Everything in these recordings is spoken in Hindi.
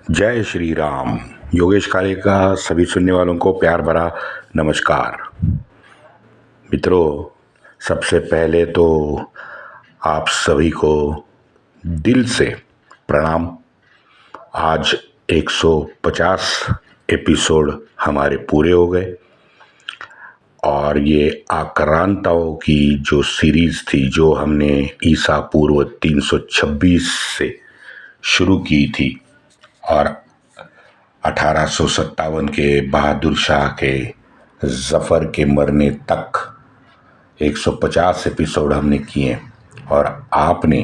जय श्री राम। योगेश काले का सभी सुनने वालों को प्यार भरा नमस्कार। मित्रों, सबसे पहले तो आप सभी को दिल से प्रणाम। आज 150 एपिसोड हमारे पूरे हो गए और ये आक्रांताओं की जो सीरीज थी, जो हमने ईसा पूर्व 326 से शुरू की थी और 1857 के बहादुर शाह के जफर के मरने तक 150 एपिसोड हमने किए और आपने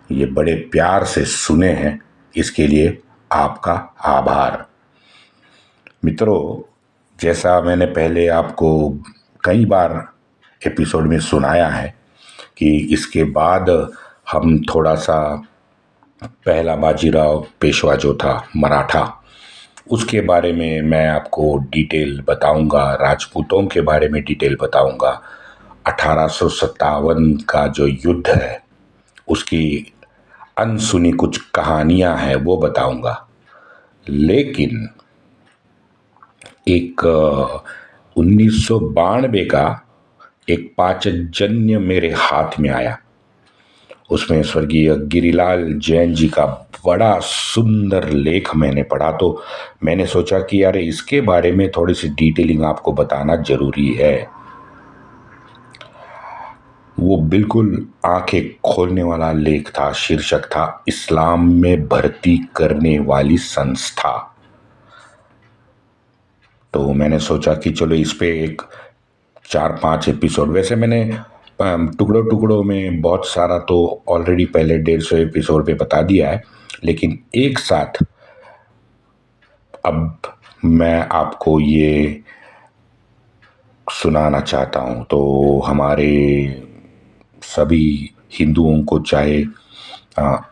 ये बड़े प्यार से सुने हैं, इसके लिए आपका आभार। मित्रों, जैसा मैंने पहले आपको कई बार एपिसोड में सुनाया है कि इसके बाद हम थोड़ा सा पहला बाजीराव पेशवा जो था मराठा, उसके बारे में मैं आपको डिटेल बताऊंगा, राजपूतों के बारे में डिटेल बताऊंगा, 1857 का जो युद्ध है उसकी अनसुनी कुछ कहानियां हैं वो बताऊंगा। लेकिन एक 1992 का एक पांचजन्य मेरे हाथ में आया। उसमें स्वर्गीय गिरिलाल जैन जी का बड़ा सुंदर लेख मैंने पढ़ा, तो मैंने सोचा कि यार इसके बारे में थोड़ी सी डिटेलिंग आपको बताना जरूरी है। वो बिल्कुल आंखें खोलने वाला लेख था। शीर्षक था इस्लाम में भर्ती करने वाली संस्था। तो मैंने सोचा कि चलो इस पे एक 4-5 एपिसोड, वैसे मैंने टुकड़ों टुकड़ों में बहुत सारा तो ऑलरेडी पहले 150 एपिसोड पे बता दिया है, लेकिन एक साथ अब मैं आपको ये सुनाना चाहता हूँ। तो हमारे सभी हिंदुओं को, चाहे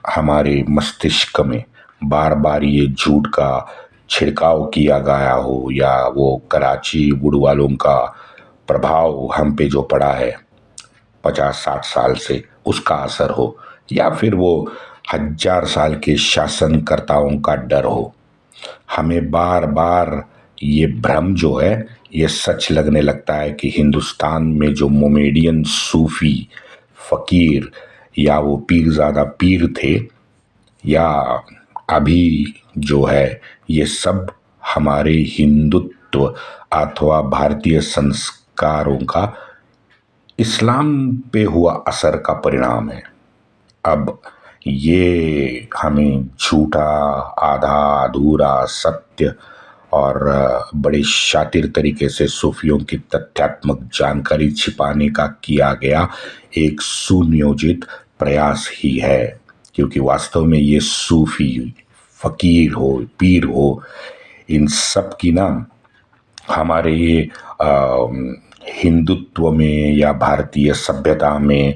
हमारे मस्तिष्क में बार बार ये झूठ का छिड़काव किया गया हो, या वो कराची वुड वालों का प्रभाव हम पे जो पड़ा है 50-60 साल से, उसका असर हो, या फिर वो 1000 साल के शासनकर्ताओं का डर हो, हमें बार बार ये भ्रम जो है ये सच लगने लगता है कि हिंदुस्तान में जो मोमेडियन सूफी फकीर या वो पीरजादा पीर थे, या अभी जो है, ये सब हमारे हिंदुत्व अथवा भारतीय संस्कारों का इस्लाम पे हुआ असर का परिणाम है। अब ये हमें झूठा, आधा अधूरा सत्य और बड़े शातिर तरीके से सूफियों की तथ्यात्मक जानकारी छिपाने का किया गया एक सुनियोजित प्रयास ही है, क्योंकि वास्तव में ये सूफी फकीर हो, पीर हो, इन सब की ना हमारे ये हिंदुत्व में या भारतीय सभ्यता में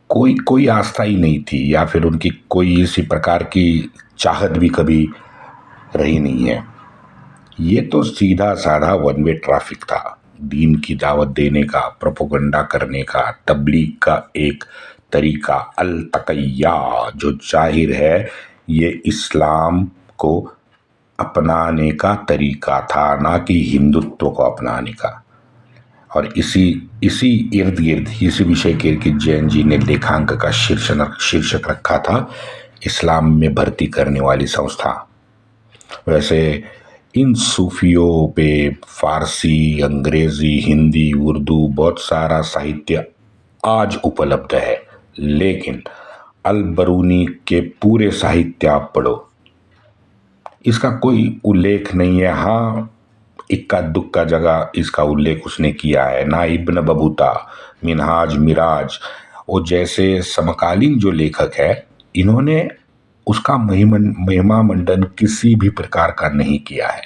कोई कोई आस्था ही नहीं थी, या फिर उनकी कोई इसी प्रकार की चाहत भी कभी रही नहीं है। ये तो सीधा साधा वन वे ट्रैफिक था, दीन की दावत देने का, प्रोपोगंडा करने का, तबलीग का एक तरीका अल तकैया, जो जाहिर है ये इस्लाम को अपनाने का तरीका था, ना कि हिंदुत्व को अपनाने का। और इसी इसी इर्द गिर्द, इसी विषय के इर्द जैन जी ने लेखांक का शीर्षक रखा था इस्लाम में भर्ती करने वाली संस्था। वैसे इन सूफियों पे फारसी, अंग्रेजी, हिंदी, उर्दू बहुत सारा साहित्य आज उपलब्ध है, लेकिन अल बरूनी के पूरे साहित्य आप पढ़ो, इसका कोई उल्लेख नहीं है। हाँ, इक्का दुक्का जगह इसका उल्लेख उसने किया है। ना इब्न बबूता, मिनहाज मिराज, वो जैसे समकालीन जो लेखक है, इन्होंने उसका महिमा मंडन किसी भी प्रकार का नहीं किया है।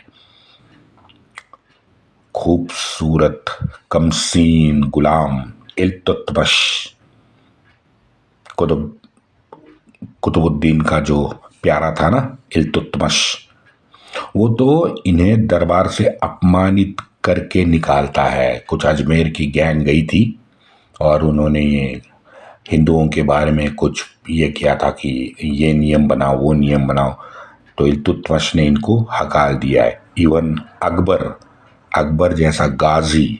खूबसूरत कमसीन गुलाम इल्तुतमिश, कुतुबुद्दीन का जो प्यारा था ना इल्तुतमिश, वो तो इन्हें दरबार से अपमानित करके निकालता है। कुछ अजमेर की गैंग गई थी और उन्होंने ये हिंदुओं के बारे में कुछ ये किया था कि ये नियम बनाओ, वो नियम बनाओ, तो इल्तुतमिश ने इनको हकाल दिया है। इवन अकबर जैसा गाजी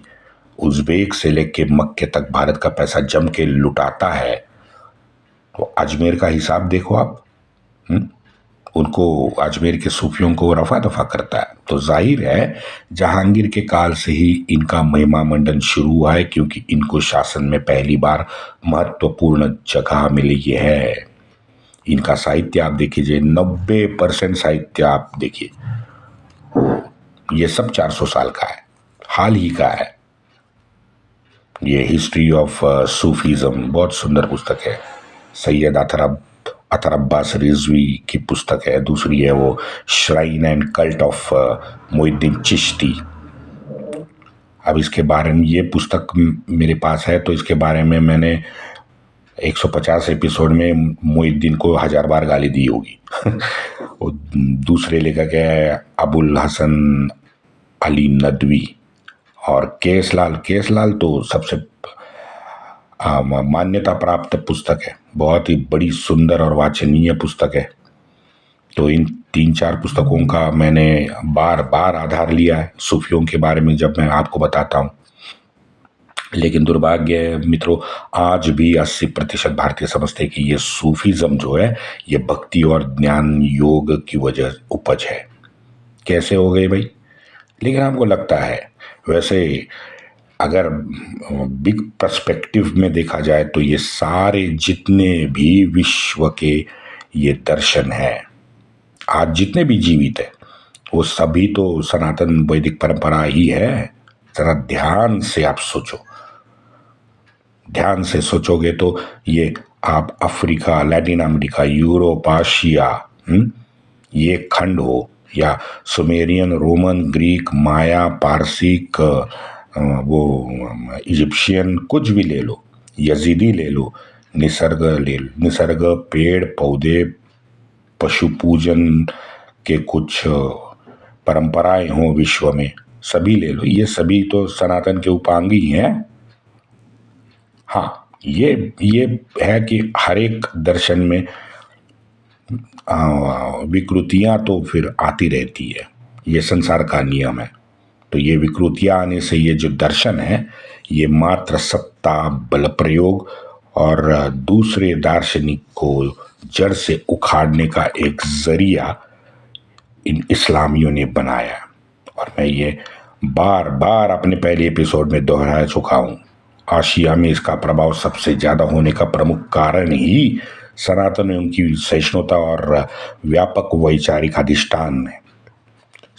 उज़्बेक से लेके मक्के तक भारत का पैसा जम के लुटाता है, तो अजमेर का हिसाब देखो आप। उनको अजमेर के सूफियों को रफा दफा करता है। तो जाहिर है जहांगीर के काल से ही इनका महिमा मंडन शुरू हुआ है, क्योंकि इनको शासन में पहली बार महत्वपूर्ण जगह मिली है। इनका साहित्य आप देखिए, 90% साहित्य आप देखिए, ये सब 400 साल का है, हाल ही का है। ये हिस्ट्री ऑफ सूफीज़म बहुत सुंदर पुस्तक है। सैयद अतर अब्बास रिजवी की पुस्तक है। दूसरी है वो shrine and cult of Moinuddin Chishti. अब इसके बारे में, ये पुस्तक मेरे पास है, तो इसके बारे में मैंने 150 एपिसोड में मोइनुद्दीन को 1000 बार गाली दी होगी। वो दूसरे लेखक है अबुल हसन अली नदवी और केसलाल तो सबसे मान्यता प्राप्त पुस्तक है, बहुत ही बड़ी सुंदर और वाचनीय पुस्तक है। तो इन 3-4 पुस्तकों का मैंने बार बार आधार लिया है सूफियों के बारे में जब मैं आपको बताता हूँ। लेकिन दुर्भाग्य मित्रों, आज भी 80% भारतीय समझते हैं कि ये सूफीज़म जो है ये भक्ति और ज्ञान योग की वजह उपज है। कैसे हो गए भाई? लेकिन हमको लगता है, वैसे अगर बिग पर्सपेक्टिव में देखा जाए तो ये सारे जितने भी विश्व के ये दर्शन हैं, आज जितने भी जीवित है, वो सभी तो सनातन वैदिक परंपरा ही है। जरा ध्यान से आप सोचो, ध्यान से सोचोगे तो ये आप Africa, Latin America, Europe, Asia, ये खंड हो, या सुमेरियन, रोमन, ग्रीक, माया, पारसी, वो इजिप्शियन, कुछ भी ले लो, यजीदी ले लो, निसर्ग, पेड़ पौधे, पशु पूजन के कुछ परंपराएं हों विश्व में, सभी ले लो, ये सभी तो सनातन के उपांगी हैं। हाँ, ये है कि हर एक दर्शन में विकृतियां तो फिर आती रहती है, ये संसार का नियम है। तो ये विकृतियां आने से ये जो दर्शन है ये मात्र सत्ता, बल प्रयोग और दूसरे दार्शनिक को जड़ से उखाड़ने का एक जरिया इन इस्लामियों ने बनाया। और मैं ये बार बार अपने पहले एपिसोड में दोहरा चुका हूं। आशिया में इसका प्रभाव सबसे ज्यादा होने का प्रमुख कारण ही सनातन में उनकी सहिष्णुता और व्यापक वैचारिक अधिष्ठान है।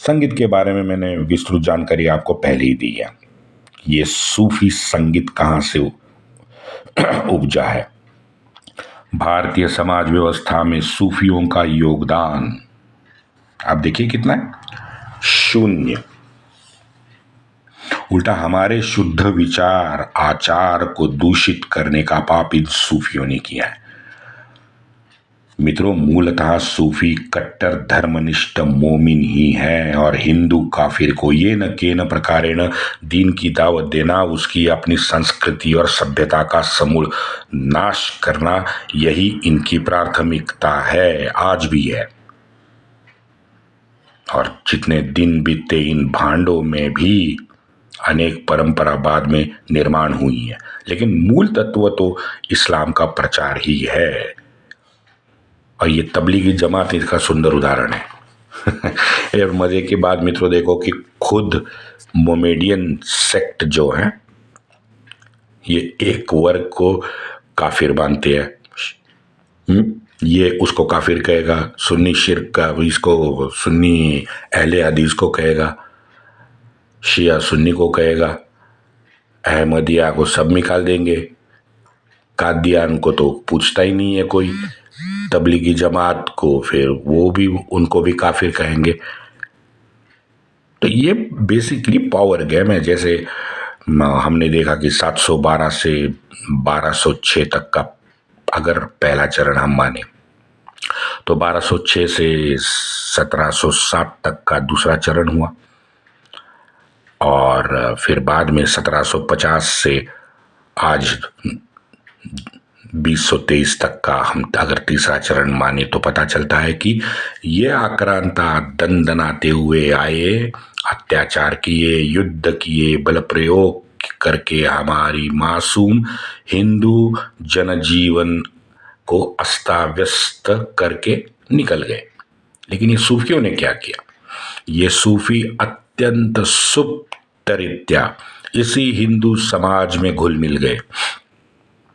संगीत के बारे में मैंने विस्तृत जानकारी आपको पहले ही दी है। ये सूफी संगीत कहाँ से उपजा है? भारतीय समाज व्यवस्था में सूफियों का योगदान आप देखिए कितना है, शून्य। उल्टा हमारे शुद्ध विचार आचार को दूषित करने का पाप इन सूफियों ने किया है। मित्रों, मूलतः सूफी कट्टर धर्मनिष्ठ मोमिन ही है, और हिंदू काफिर को ये न के न प्रकारेण दीन की दावत देना, उसकी अपनी संस्कृति और सभ्यता का समूल नाश करना, यही इनकी प्राथमिकता है, आज भी है। और जितने दिन बीते इन भांडों में भी अनेक परंपरा बाद में निर्माण हुई है, लेकिन मूल तत्व तो इस्लाम का प्रचार ही है। और ये तबलीगी जमात इसका सुंदर उदाहरण है। और मजे की बात मित्रों देखो कि खुद मोमेडियन सेक्ट जो है ये एक वर्ग को काफिर मानते हैं। ये उसको काफिर कहेगा, सुन्नी शिर्क का इसको सुन्नी अहले हदीस को कहेगा, शिया सुन्नी को कहेगा, अहमदिया को सब निकाल देंगे, कादियान को तो पूछता ही नहीं है कोई, तबलीगी जमात को फिर वो भी उनको भी काफिर कहेंगे। तो ये बेसिकली पावर गेम है। जैसे हमने देखा कि 712 से 1206 तक का अगर पहला चरण हम माने तो 1206 से 1760 तक का दूसरा चरण हुआ, और फिर बाद में 1750 से आज 2023 तक का हम अगर तीसरा चरण माने तो पता चलता है कि ये आक्रांता दंदनाते हुए आए, अत्याचार किए, युद्ध किए, बल प्रयोग करके हमारी मासूम हिंदू जनजीवन को अस्ताव्यस्त करके निकल गए। लेकिन ये सूफियों ने क्या किया? ये सूफी अत्यंत सुप्त रीत्या इसी हिंदू समाज में घुल मिल गए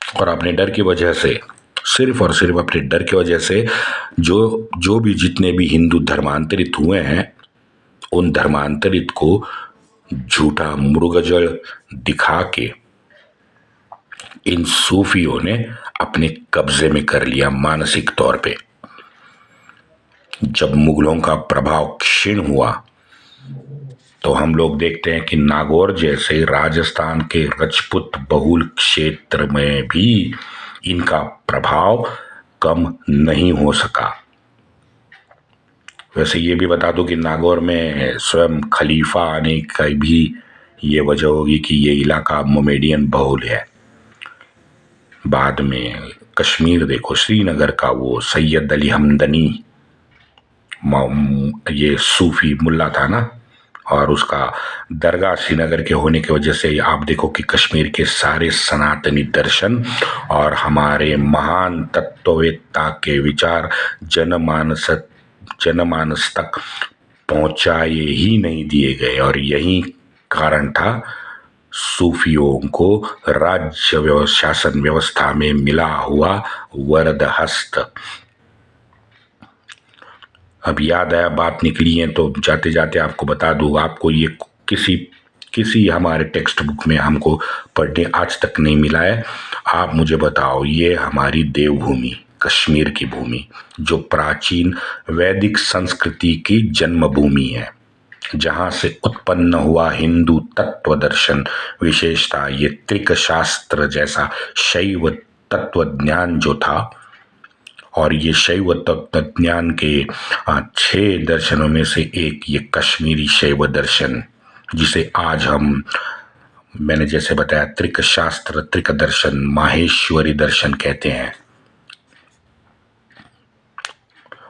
और अपने डर की वजह से, सिर्फ और सिर्फ अपने डर की वजह से, जो जो भी जितने भी हिंदू धर्मांतरित हुए हैं उन धर्मांतरित को झूठा मृगजल दिखा के इन सूफियों ने अपने कब्जे में कर लिया मानसिक तौर पे। जब मुगलों का प्रभाव क्षीण हुआ तो हम लोग देखते हैं कि नागौर जैसे राजस्थान के रजपूत बहुल क्षेत्र में भी इनका प्रभाव कम नहीं हो सका। वैसे ये भी बता दूं कि नागौर में स्वयं खलीफा आने का भी ये वजह होगी कि ये इलाका मोमेडियन बहुल है। बाद में कश्मीर देखो, श्रीनगर का वो सैयद अली हमदनी, ये सूफी मुल्ला था ना, और उसका दरगाह श्रीनगर के होने की वजह से आप देखो कि कश्मीर के सारे सनातनी दर्शन और हमारे महान तत्ववेत्ता के विचार जनमानस तक पहुंचाए ही नहीं दिए गए। और यही कारण था सूफियों को राज्य शासन व्यवस्था में मिला हुआ वरद हस्त। अब याद आया, बात निकली है तो जाते जाते आपको बता दूं, आपको ये किसी हमारे टेक्स्ट बुक में हमको पढ़ने आज तक नहीं मिला है। आप मुझे बताओ, ये हमारी देवभूमि कश्मीर की भूमि जो प्राचीन वैदिक संस्कृति की जन्मभूमि है, जहां से उत्पन्न हुआ हिंदू तत्व दर्शन, विशेषता ये त्रिक शास्त्र जैसा शैव तत्व ज्ञान जो था, और ये शैव तत्व ज्ञान के 6 दर्शनों में से एक ये कश्मीरी शैव दर्शन, जिसे आज मैंने जैसे बताया त्रिक शास्त्र, त्रिक दर्शन, माहेश्वरी दर्शन कहते हैं।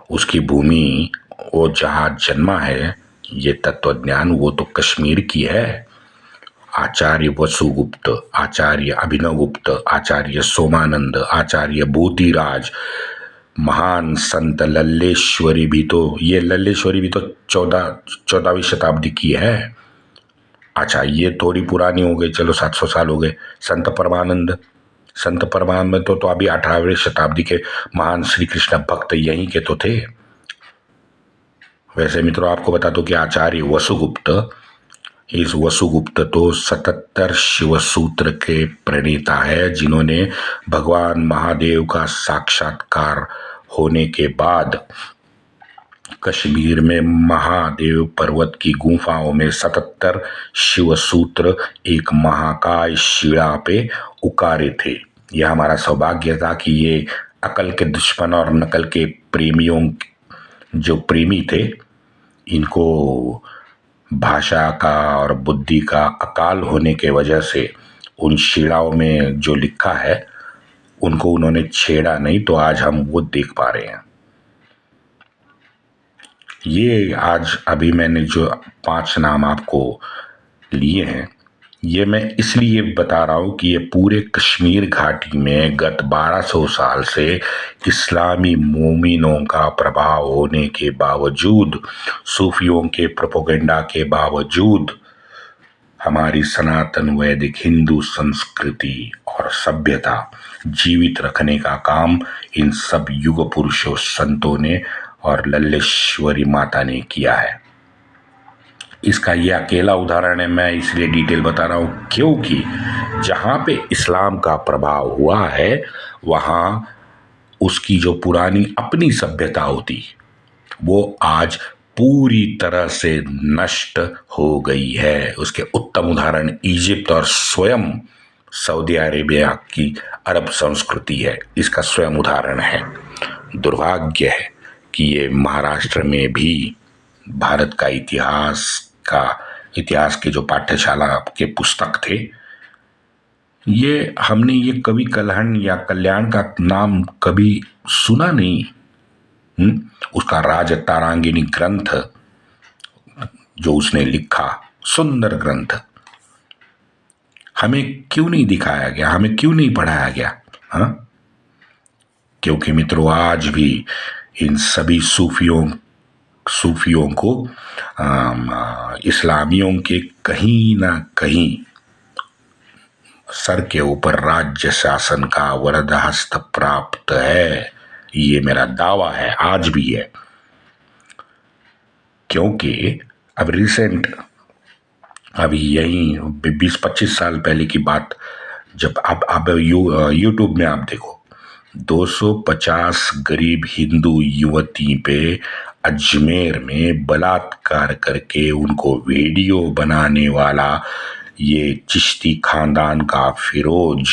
उसकी भूमि, वो जहां जन्मा है ये तत्वज्ञान, वो तो कश्मीर की है। आचार्य वसुगुप्त, आचार्य अभिनव गुप्त, आचार्य सोमानंद, आचार्य भूतिराज, महान संत लल्लेश्वरी भी तो, ये लल्लेश्वरी भी तो 14वीं शताब्दी की है। अच्छा, ये थोड़ी पुरानी हो गई, चलो 700 साल हो गए। संत परमानंद तो अभी 18वीं शताब्दी के महान श्री कृष्ण भक्त यहीं के तो थे। वैसे मित्रों आपको बता दो कि आचार्य वसुगुप्त, इस वसुगुप्त तो 77 शिव सूत्र के प्रणेता है, जिन्होंने भगवान महादेव का साक्षात्कार होने के बाद कश्मीर में महादेव पर्वत की गुफाओं में 77 शिव सूत्र एक महाकाय शिला पे उकारे थे। यह हमारा सौभाग्य था कि ये अकल के दुश्मन और नकल के प्रेमियों, जो प्रेमी थे, इनको भाषा का और बुद्धि का अकाल होने के वजह से उन शिलाओं में जो लिखा है उनको उन्होंने छेड़ा नहीं, तो आज हम वो देख पा रहे हैं। ये आज अभी मैंने जो 5 नाम आपको लिए हैं, ये मैं इसलिए बता रहा हूँ कि ये पूरे कश्मीर घाटी में गत 1200 साल से इस्लामी मोमिनों का प्रभाव होने के बावजूद, सूफियों के प्रोपेगेंडा के बावजूद, हमारी सनातन वैदिक हिंदू संस्कृति और सभ्यता जीवित रखने का काम इन सब युग पुरुषों, संतों ने और लल्लेश्वरी माता ने किया है। इसका ये अकेला उदाहरण है, मैं इसलिए डिटेल बता रहा हूँ क्योंकि जहाँ पे इस्लाम का प्रभाव हुआ है वहाँ उसकी जो पुरानी अपनी सभ्यता होती वो आज पूरी तरह से नष्ट हो गई है। उसके उत्तम उदाहरण इजिप्ट और स्वयं सऊदी अरेबिया की अरब संस्कृति है, इसका स्वयं उदाहरण है। दुर्भाग्य है कि ये महाराष्ट्र में भी भारत का इतिहास के जो पाठ्यशाला के पुस्तक थे, ये हमने ये कवि कल्हण या कल्याण का नाम कभी सुना नहीं। उसका राज तारांगिनी ग्रंथ जो उसने लिखा, सुंदर ग्रंथ, हमें क्यों नहीं दिखाया गया, हमें क्यों नहीं पढ़ाया गया? हाँ, क्योंकि मित्रों आज भी इन सभी सूफियों को इस्लामियों के कहीं ना कहीं सर के ऊपर राज्य शासन का वरद हस्त प्राप्त है। ये मेरा दावा है, आज भी है। क्योंकि अब रिसेंट, अभी यही 20-25 साल पहले की बात, जब अब यूट्यूब में आप देखो, 250 गरीब हिंदू युवती पे अजमेर में बलात्कार करके उनको वीडियो बनाने वाला ये चिश्ती खानदान का फिरोज,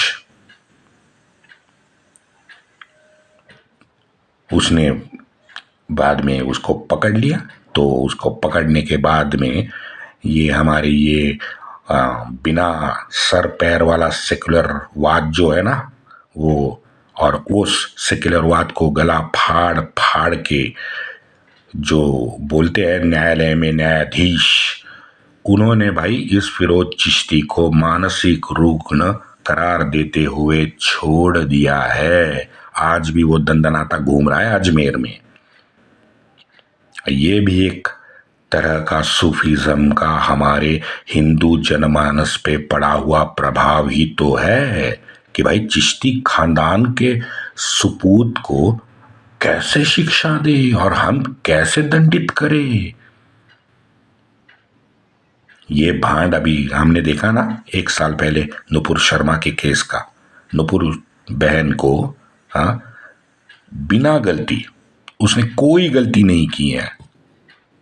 उसने बाद में उसको पकड़ लिया। तो उसको पकड़ने के बाद में ये हमारे ये बिना सर पैर वाला सेकुलरवाद जो है ना, वो, और उस सेकुलरवाद को गला फाड़ फाड़ के जो बोलते हैं न्यायालय में न्यायाधीश, उन्होंने भाई इस फिरोज चिश्ती को मानसिक रुग्ण करार देते हुए छोड़ दिया है। आज भी वो दंदनाता घूम रहा है अजमेर में। ये भी एक तरह का सूफीज्म का हमारे हिंदू जनमानस पे पड़ा हुआ प्रभाव ही तो है कि भाई चिश्ती खानदान के सुपूत को कैसे शिक्षा दे और हम कैसे दंडित करें। ये भांड अभी हमने देखा ना 1 साल पहले नुपुर शर्मा के केस का। नुपुर बहन को, हाँ, बिना गलती, उसने कोई गलती नहीं की है,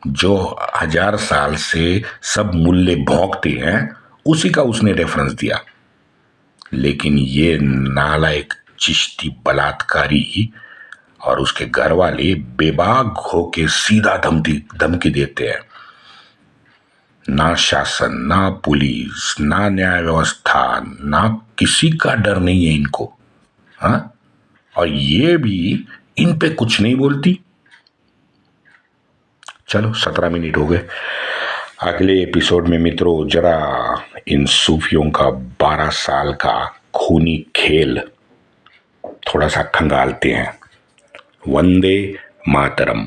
जो 1000 साल से सब मुल्ले भौंकते हैं उसी का उसने रेफरेंस दिया। लेकिन ये नालायक चिश्ती बलात्कारी और उसके घर वाले बेबाक होके सीधा धमकी देते हैं। ना शासन, ना पुलिस, ना न्याय व्यवस्था, ना किसी का डर नहीं है इनको। हाँ, और ये भी इन पे कुछ नहीं बोलती। चलो 17 मिनट हो गए। अगले एपिसोड में मित्रों जरा इन सूफियों का 12 साल का खूनी खेल थोड़ा सा खंगालते हैं। वंदे मातरम।